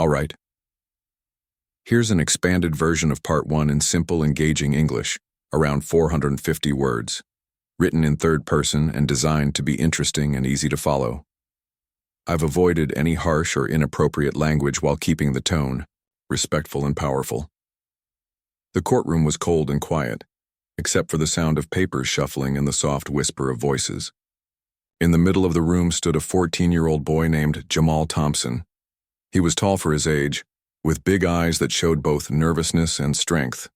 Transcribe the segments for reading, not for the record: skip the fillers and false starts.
All right. Here's an expanded version of Part 1 in simple, engaging English, around 450 words, written in third person and designed to be interesting and easy to follow. I've avoided any harsh or inappropriate language while keeping the tone respectful and powerful. The courtroom was cold and quiet, except for the sound of papers shuffling and the soft whisper of voices. In the middle of the room stood a 14-year-old boy named Jamal Thompson. He was tall for his age, with big eyes that showed both nervousness and strength.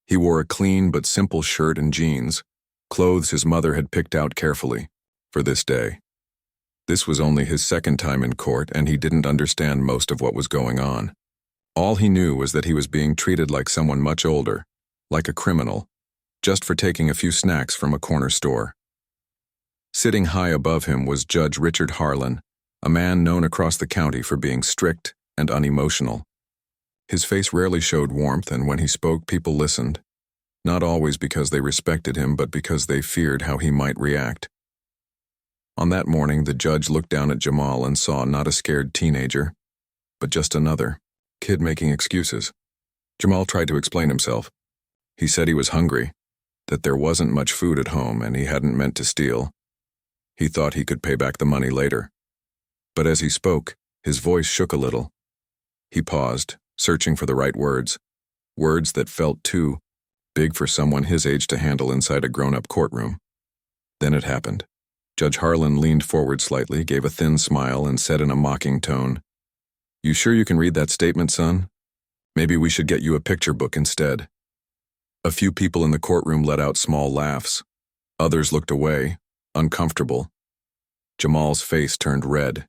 He wore a clean but simple shirt and jeans, clothes his mother had picked out carefully for this day. This was only his second time in court, and he didn't understand most of what was going on. All he knew was that he was being treated like someone much older, like a criminal, just for taking a few snacks from a corner store. Sitting high above him was Judge Richard Harlan, a man known across the county for being strict and unemotional. His face rarely showed warmth, and when he spoke, people listened, not always because they respected him, but because they feared how he might react. On that morning, the judge looked down at Jamal and saw not a scared teenager, but just another kid making excuses. Jamal tried to explain himself. He said he was hungry, that there wasn't much food at home, and he hadn't meant to steal. He thought he could pay back the money later. But as he spoke, his voice shook a little. He paused, searching for the right words that felt too big for someone his age to handle inside a grown-up courtroom. Then it happened. Judge Harlan leaned forward slightly, gave a thin smile, and said in a mocking tone, "You sure you can read that statement, son? Maybe we should get you a picture book instead." A few people in the courtroom let out small laughs. Others looked away, uncomfortable. Jamal's face turned red.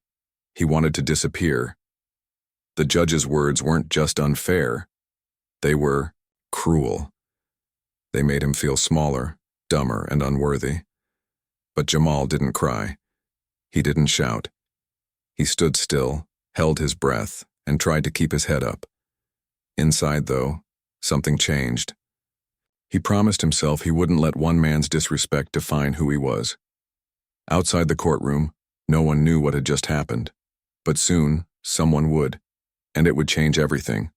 He wanted to disappear. The judge's words weren't just unfair. They were cruel. They made him feel smaller, dumber, and unworthy. But Jamal didn't cry. He didn't shout. He stood still, held his breath, and tried to keep his head up. Inside, though, something changed. He promised himself he wouldn't let one man's disrespect define who he was. Outside the courtroom, no one knew what had just happened. But soon, someone would, and it would change everything.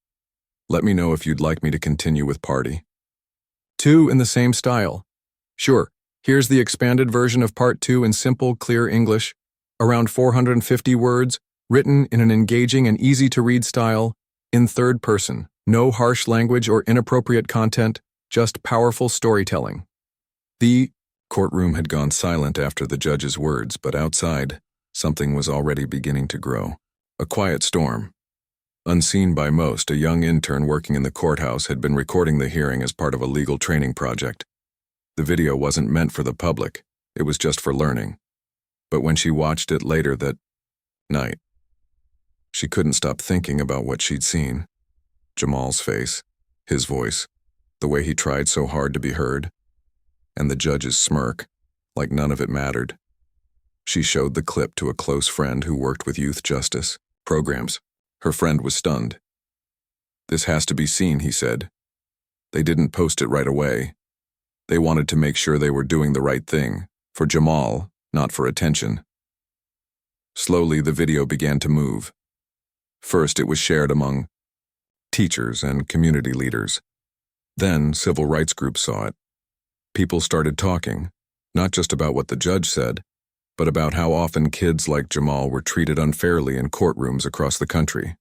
Let me know if you'd like me to continue with Party 2 in the same style. Sure, here's the expanded version of Part 2 in simple, clear English, around 450 words, written in an engaging and easy-to-read style, in third person. No harsh language or inappropriate content, just powerful storytelling. The courtroom had gone silent after the judge's words, but outside, something was already beginning to grow. A quiet storm. Unseen by most, a young intern working in the courthouse had been recording the hearing as part of a legal training project. The video wasn't meant for the public, it was just for learning. But when she watched it later that night, she couldn't stop thinking about what she'd seen. Jamal's face, his voice, the way he tried so hard to be heard, and the judge's smirk, like none of it mattered. She showed the clip to a close friend who worked with youth justice programs. Her friend was stunned. "This has to be seen," he said. They didn't post it right away. They wanted to make sure they were doing the right thing, for Jamal, not for attention. Slowly, the video began to move. First, it was shared among teachers and community leaders. Then, civil rights groups saw it. People started talking, not just about what the judge said, but about how often kids like Jamal were treated unfairly in courtrooms across the country.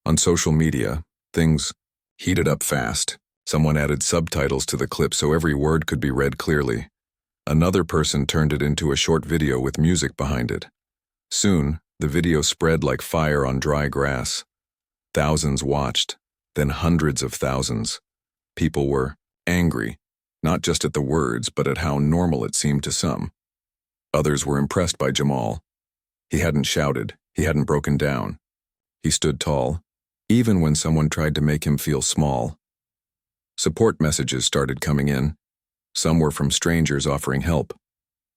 On social media, things heated up fast. Someone added subtitles to the clip so every word could be read clearly. Another person turned it into a short video with music behind it. Soon, the video spread like fire on dry grass. Thousands watched, then hundreds of thousands. People were angry, not just at the words, but at how normal it seemed to some. Others were impressed by Jamal. He hadn't shouted, he hadn't broken down. He stood tall, even when someone tried to make him feel small. Support messages started coming in. Some were from strangers offering help.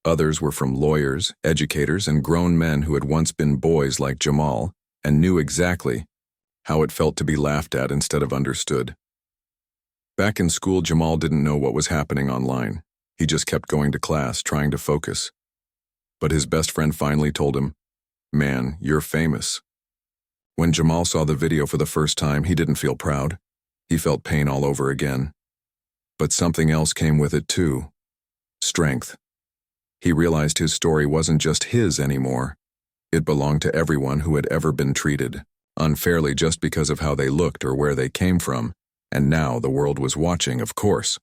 Others were from lawyers, educators, and grown men who had once been boys like Jamal and knew exactly how it felt to be laughed at instead of understood. Back in school, Jamal didn't know what was happening online. He just kept going to class, trying to focus. But his best friend finally told him, "Man, you're famous." When Jamal saw the video for the first time, he didn't feel proud. He felt pain all over again. But something else came with it too. Strength. He realized his story wasn't just his anymore. It belonged to everyone who had ever been treated unfairly just because of how they looked or where they came from, and now the world was watching, of course.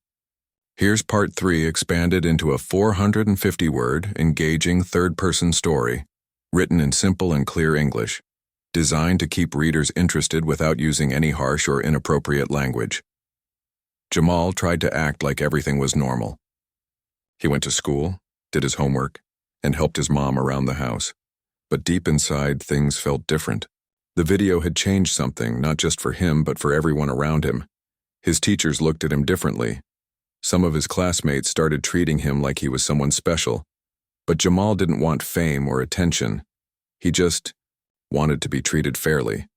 Here's part 3 expanded into a 450-word, engaging third-person story, written in simple and clear English, designed to keep readers interested without using any harsh or inappropriate language. Jamal tried to act like everything was normal. He went to school, did his homework, and helped his mom around the house. But deep inside, things felt different. The video had changed something, not just for him, but for everyone around him. His teachers looked at him differently. Some of his classmates started treating him like he was someone special. But Jamal didn't want fame or attention. He just wanted to be treated fairly.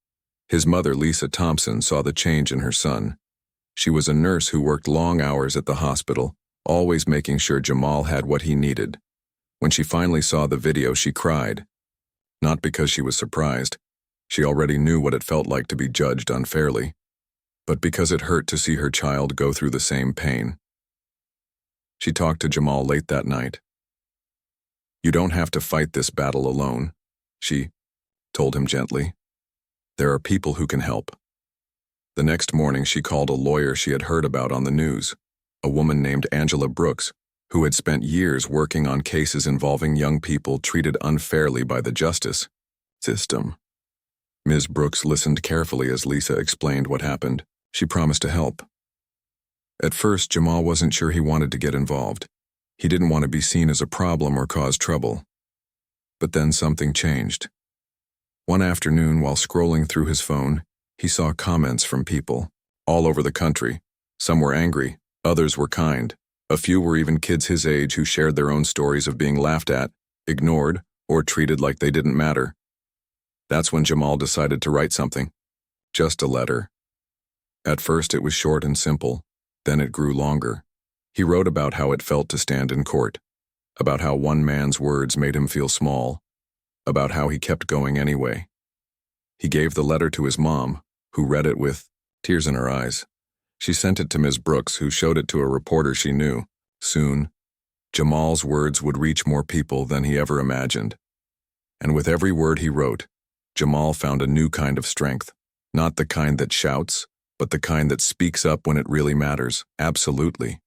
His mother, Lisa Thompson, saw the change in her son. She was a nurse who worked long hours at the hospital, always making sure Jamal had what he needed. When she finally saw the video, she cried. Not because she was surprised. She already knew what it felt like to be judged unfairly, but because it hurt to see her child go through the same pain. She talked to Jamal late that night. "You don't have to fight this battle alone," she told him gently. "There are people who can help." The next morning, she called a lawyer she had heard about on the news, a woman named Angela Brooks, who had spent years working on cases involving young people treated unfairly by the justice system. Ms. Brooks listened carefully as Lisa explained what happened. She promised to help. At first, Jamal wasn't sure he wanted to get involved. He didn't want to be seen as a problem or cause trouble. But then something changed. One afternoon, while scrolling through his phone, he saw comments from people all over the country. Some were angry, others were kind. A few were even kids his age who shared their own stories of being laughed at, ignored, or treated like they didn't matter. That's when Jamal decided to write something. Just a letter. At first it was short and simple, then it grew longer. He wrote about how it felt to stand in court, about how one man's words made him feel small, about how he kept going anyway. He gave the letter to his mom, who read it with tears in her eyes. She sent it to Ms. Brooks, who showed it to a reporter she knew. Soon, Jamal's words would reach more people than he ever imagined. And with every word he wrote, Jamal found a new kind of strength. Not the kind that shouts, but the kind that speaks up when it really matters. Absolutely.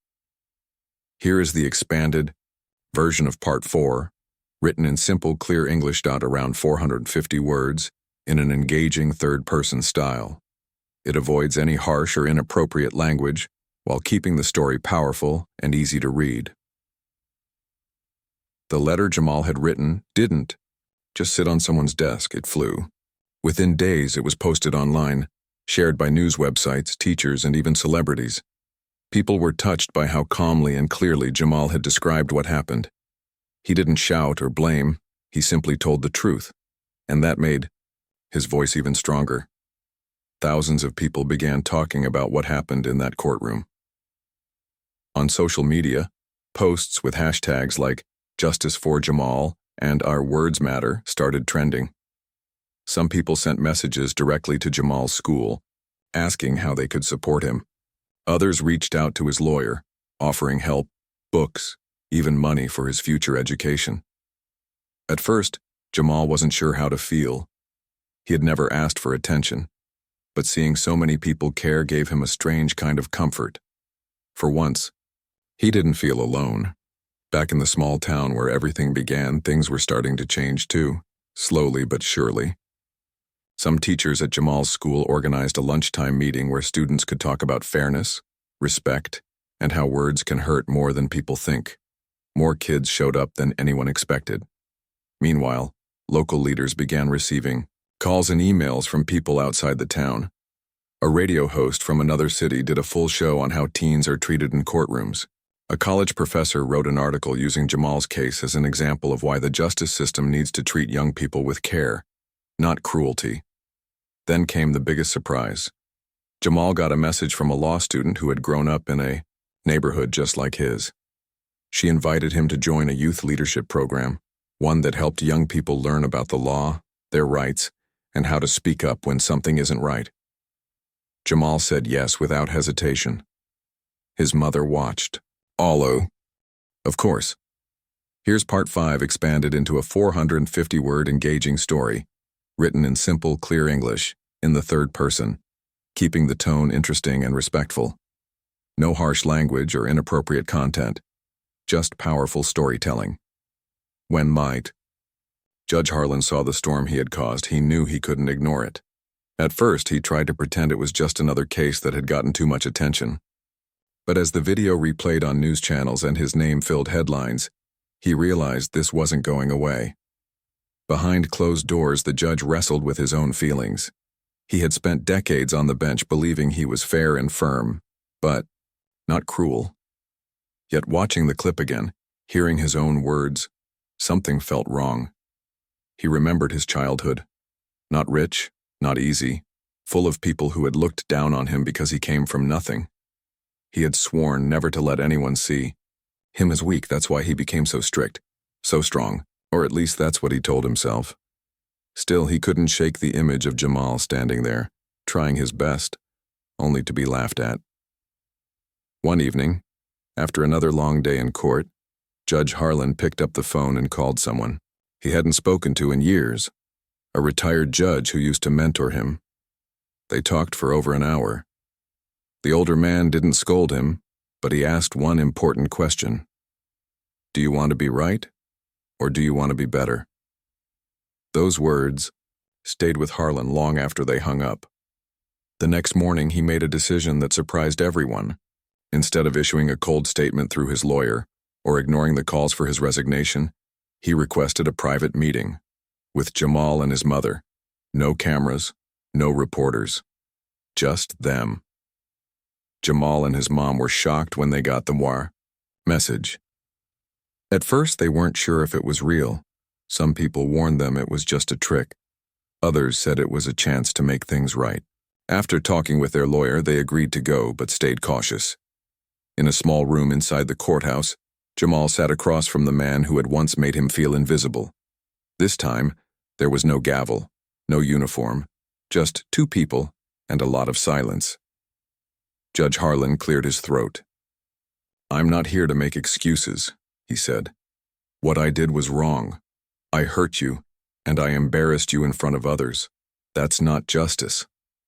Here is the expanded version of Part 4, written in simple, clear English, around 450 words, in an engaging third-person style. It avoids any harsh or inappropriate language while keeping the story powerful and easy to read. The letter Jamal had written didn't just sit on someone's desk, it flew. Within days, it was posted online, shared by news websites, teachers, and even celebrities. People were touched by how calmly and clearly Jamal had described what happened. He didn't shout or blame, he simply told the truth, and that made his voice even stronger. Thousands of people began talking about what happened in that courtroom. On social media, posts with hashtags like Justice for Jamal and Our Words Matter started trending. Some people sent messages directly to Jamal's school, asking how they could support him. Others reached out to his lawyer, offering help, books, even money for his future education. At first, Jamal wasn't sure how to feel. He had never asked for attention, but seeing so many people care gave him a strange kind of comfort. For once, he didn't feel alone. Back in the small town where everything began, things were starting to change too, slowly but surely. Some teachers at Jamal's school organized a lunchtime meeting where students could talk about fairness, respect, and how words can hurt more than people think. More kids showed up than anyone expected. Meanwhile, local leaders began receiving calls and emails from people outside the town. A radio host from another city did a full show on how teens are treated in courtrooms. A college professor wrote an article using Jamal's case as an example of why the justice system needs to treat young people with care, not cruelty. Then came the biggest surprise. Jamal got a message from a law student who had grown up in a neighborhood just like his. She invited him to join a youth leadership program, one that helped young people learn about the law, their rights, and how to speak up when something isn't right. Jamal said yes without hesitation. His mother watched. Allo. Of course. Here's part 5 expanded into a 450-word engaging story, written in simple, clear English, in the third person, keeping the tone interesting and respectful. No harsh language or inappropriate content, just powerful storytelling. When might. Judge Harlan saw the storm he had caused. He knew he couldn't ignore it. At first, he tried to pretend it was just another case that had gotten too much attention. But as the video replayed on news channels and his name filled headlines, he realized this wasn't going away. Behind closed doors, the judge wrestled with his own feelings. He had spent decades on the bench believing he was fair and firm, but not cruel. Yet watching the clip again, hearing his own words, something felt wrong. He remembered his childhood. Not rich, not easy, full of people who had looked down on him because he came from nothing. He had sworn never to let anyone see him as weak. That's why he became so strict, so strong, or at least that's what he told himself. Still, he couldn't shake the image of Jamal standing there, trying his best, only to be laughed at. One evening, after another long day in court, Judge Harlan picked up the phone and called someone he hadn't spoken to in years, a retired judge who used to mentor him. They talked for over an hour. The older man didn't scold him, but he asked one important question. Do you want to be right, or do you want to be better? Those words stayed with Harlan long after they hung up. The next morning, he made a decision that surprised everyone. Instead of issuing a cold statement through his lawyer or ignoring the calls for his resignation, he requested a private meeting with Jamal and his mother. No cameras, no reporters, just them. Jamal and his mom were shocked when they got the message. At first, they weren't sure if it was real. Some people warned them it was just a trick. Others said it was a chance to make things right. After talking with their lawyer, they agreed to go but stayed cautious. In a small room inside the courthouse, Jamal sat across from the man who had once made him feel invisible. This time, there was no gavel, no uniform, just two people and a lot of silence. Judge Harlan cleared his throat. I'm not here to make excuses, he said. What I did was wrong. I hurt you, and I embarrassed you in front of others. That's not justice.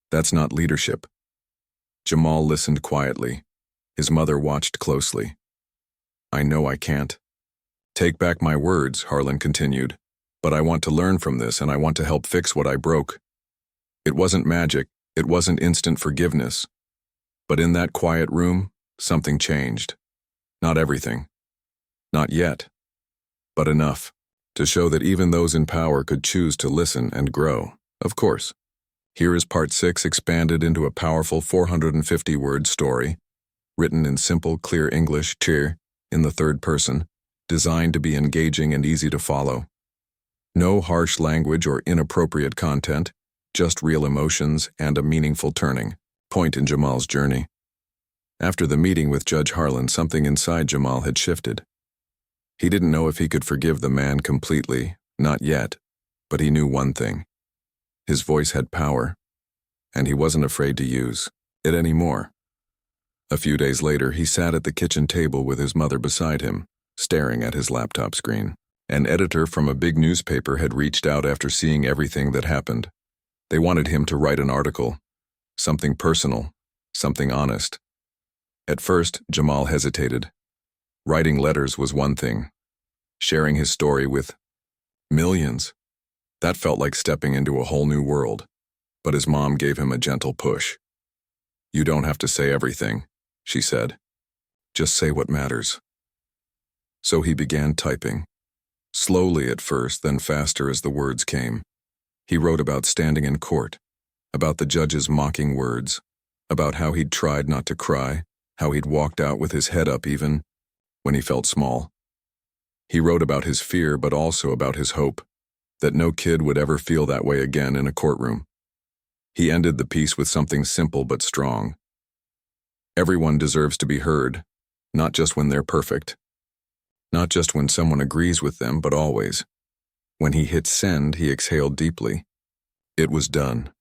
That's not leadership. Jamal listened quietly. His mother watched closely. I know I can't. Take back my words, Harlan continued, but I want to learn from this and I want to help fix what I broke. It wasn't magic, it wasn't instant forgiveness. But in that quiet room, something changed. Not everything. Not yet. But enough to show that even those in power could choose to listen and grow. Of course. Here is part 6 expanded into a powerful 450-word story, written in simple, clear English, in the third person, designed to be engaging and easy to follow. No harsh language or inappropriate content, just real emotions and a meaningful turning point in Jamal's journey. After the meeting with Judge Harlan, something inside Jamal had shifted. He didn't know if he could forgive the man completely, not yet, but he knew one thing. His voice had power, and he wasn't afraid to use it anymore. A few days later, he sat at the kitchen table with his mother beside him, staring at his laptop screen. An editor from a big newspaper had reached out after seeing everything that happened. They wanted him to write an article, something personal, something honest. At first, Jamal hesitated. Writing letters was one thing. Sharing his story with millions, that felt like stepping into a whole new world. But his mom gave him a gentle push. You don't have to say everything, she said. Just say what matters. So he began typing. Slowly at first, then faster as the words came. He wrote about standing in court, about the judge's mocking words, about how he'd tried not to cry, how he'd walked out with his head up even when he felt small. He wrote about his fear, but also about his hope, that no kid would ever feel that way again in a courtroom. He ended the piece with something simple but strong. Everyone deserves to be heard, not just when they're perfect. Not just when someone agrees with them, but always. When he hit send, he exhaled deeply. It was done.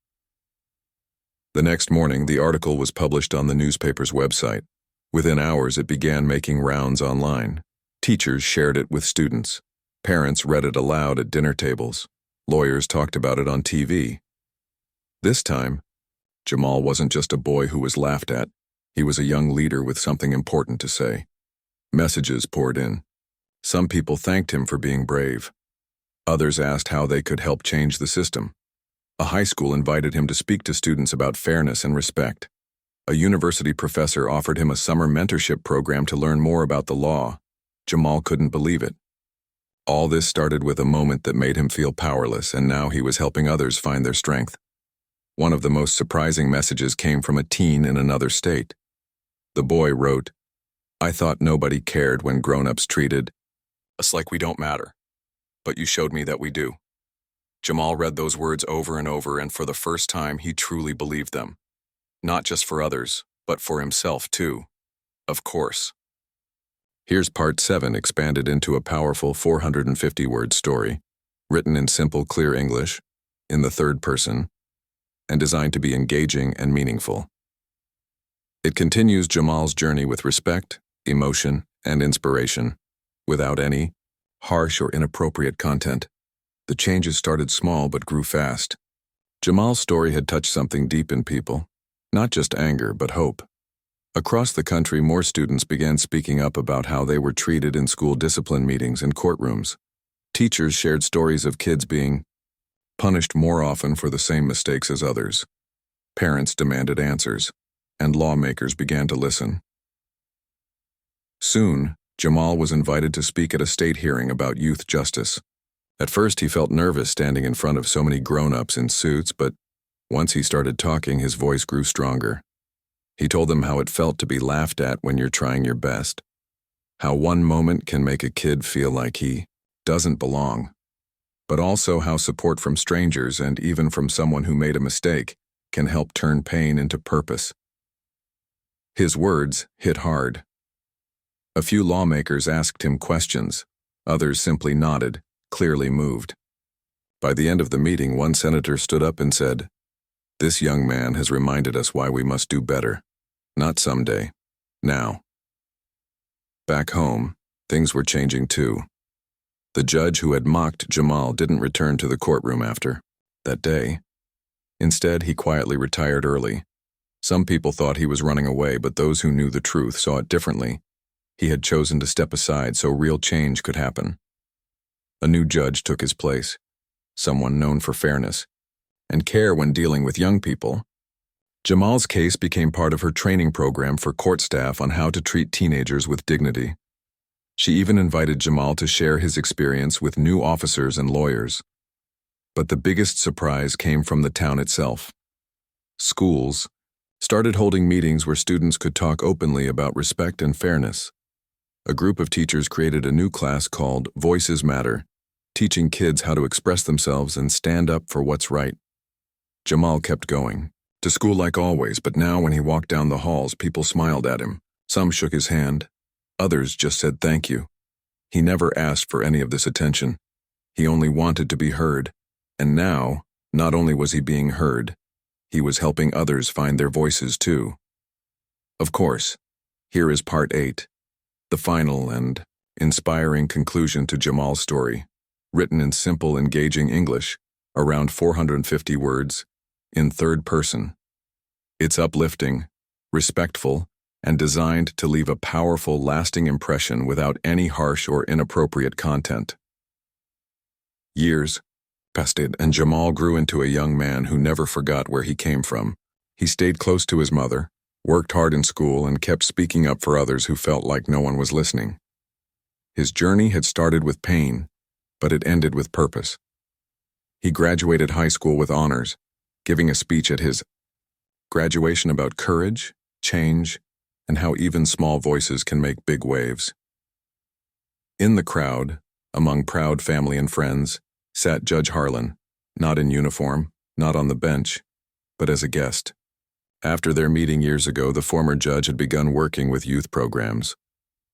The next morning, the article was published on the newspaper's website. Within hours, it began making rounds online. Teachers shared it with students. Parents read it aloud at dinner tables. Lawyers talked about it on TV. This time, Jamal wasn't just a boy who was laughed at. He was a young leader with something important to say. Messages poured in. Some people thanked him for being brave. Others asked how they could help change the system. A high school invited him to speak to students about fairness and respect. A university professor offered him a summer mentorship program to learn more about the law. Jamal couldn't believe it. All this started with a moment that made him feel powerless, and now he was helping others find their strength. One of the most surprising messages came from a teen in another state. The boy wrote, "I thought nobody cared when grown-ups treated us like we don't matter, but you showed me that we do." Jamal read those words over and over, and for the first time he truly believed them. Not just for others, but for himself too. Of course. Here's part 7 expanded into a powerful 450-word story, written in simple, clear English, in the third person, and designed to be engaging and meaningful. It continues Jamal's journey with respect, emotion, and inspiration, without any harsh or inappropriate content. The changes started small but grew fast. Jamal's story had touched something deep in people, not just anger but hope. Across the country, more students began speaking up about how they were treated in school discipline meetings and courtrooms. Teachers shared stories of kids being punished more often for the same mistakes as others. Parents demanded answers, and lawmakers began to listen. Soon, Jamal was invited to speak at a state hearing about youth justice. At first, he felt nervous standing in front of so many grown-ups in suits, but once he started talking, his voice grew stronger. He told them how it felt to be laughed at when you're trying your best, how one moment can make a kid feel like he doesn't belong, but also how support from strangers and even from someone who made a mistake can help turn pain into purpose. His words hit hard. A few lawmakers asked him questions. Others simply nodded, clearly moved. By the end of the meeting, one senator stood up and said, "This young man has reminded us why we must do better. Not someday. Now." Back home, things were changing too. The judge who had mocked Jamal didn't return to the courtroom after that day. Instead, he quietly retired early. Some people thought he was running away, but those who knew the truth saw it differently. He had chosen to step aside so real change could happen. A new judge took his place, someone known for fairness and care when dealing with young people. Jamal's case became part of her training program for court staff on how to treat teenagers with dignity. She even invited Jamal to share his experience with new officers and lawyers. But the biggest surprise came from the town itself. Schools started holding meetings where students could talk openly about respect and fairness. A group of teachers created a new class called Voices Matter, teaching kids how to express themselves and stand up for what's right. Jamal kept going, to school like always, but now when he walked down the halls, people smiled at him. Some shook his hand. Others just said thank you. He never asked for any of this attention. He only wanted to be heard. And now, not only was he being heard, he was helping others find their voices too. Of course, here is part 8, the final and inspiring conclusion to Jamal's story, written in simple, engaging English, around 450 words, in third person. It's uplifting, respectful, and designed to leave a powerful, lasting impression without any harsh or inappropriate content. Years passed, and Jamal grew into a young man who never forgot where he came from. He stayed close to his mother, worked hard in school, and kept speaking up for others who felt like no one was listening. His journey had started with pain, but it ended with purpose. He graduated high school with honors, giving a speech at his graduation about courage, change, and how even small voices can make big waves. In the crowd, among proud family and friends, sat Judge Harlan, not in uniform, not on the bench, but as a guest. After their meeting years ago, the former judge had begun working with youth programs,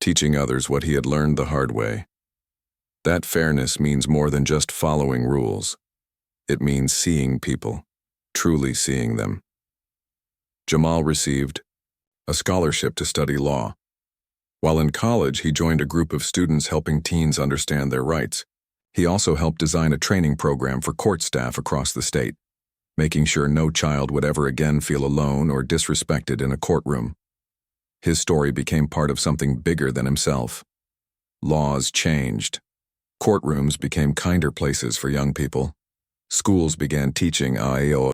teaching others what he had learned the hard way. That fairness means more than just following rules. It means seeing people, truly seeing them. Jamal received a scholarship to study law. While in college, he joined a group of students helping teens understand their rights. He also helped design a training program for court staff across the state, making sure no child would ever again feel alone or disrespected in a courtroom. His story became part of something bigger than himself. Laws changed. Courtrooms became kinder places for young people. Schools began teaching IAO